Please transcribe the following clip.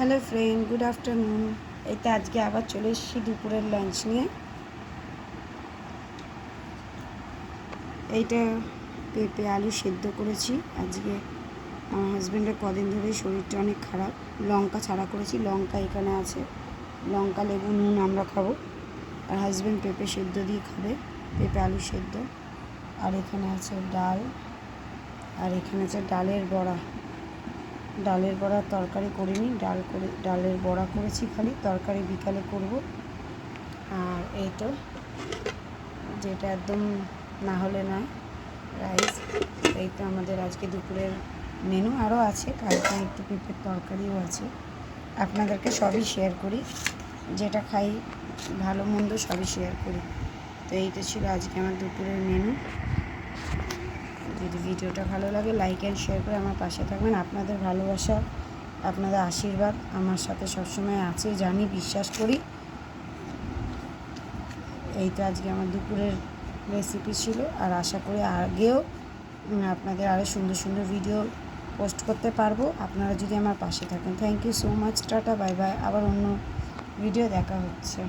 Hello friend, good afternoon. এইটা আজকে আবার চলে এসেছি দুপুরের লাঞ্চ নিয়ে। এইটা পেঁপে আলু সেদ্ধ করেছি। আজকে আমার হাজব্যান্ডের কদিন ধরেই শরীরটা অনেক খারাপ। লঙ্কা ছাড়া করেছি, লঙ্কা এখানে আছে, লঙ্কা লেবু নুন আমরা খাবো, আর হাজব্যান্ড পেঁপে সেদ্ধ দিয়ে খাবে, পেঁপে আলু সেদ্ধ। আর এখানে আছে ডাল, আর এখানে আছে ডালের বড়া। ডালের বড়ার তরকারি করিনি, ডালের বড়া করেছি খালি, তরকারি বিকালে করব। আর এই তো যেটা একদম না হলে নয়, রাইস। এই তো আমাদের আজকে দুপুরের মেনু। আরও আছে, কালকে একটু পেঁপের তরকারিও আছে। আপনাদেরকে সবই শেয়ার করি, যেটা খাই ভালো মন্দ সবই শেয়ার করি। তো এইটা ছিল আজকে আমার দুপুরের মেনু। যদি ভিডিওটা ভালো লাগে লাইক অ্যান্ড শেয়ার করে আমার পাশে থাকবেন। আপনাদের ভালোবাসা, আপনাদের আশীর্বাদ আমার সাথে সবসময় আছে জানি, বিশ্বাস করি। এই তো আজকে আমার দুপুরের রেসিপি ছিল, আর আশা করি আগেও আপনাদের আরও সুন্দর সুন্দর ভিডিও পোস্ট করতে পারবো আপনারা যদি আমার পাশে থাকেন। Thank you so much. টাটা, বাই বাই। আবার অন্য ভিডিও দেখা হচ্ছে।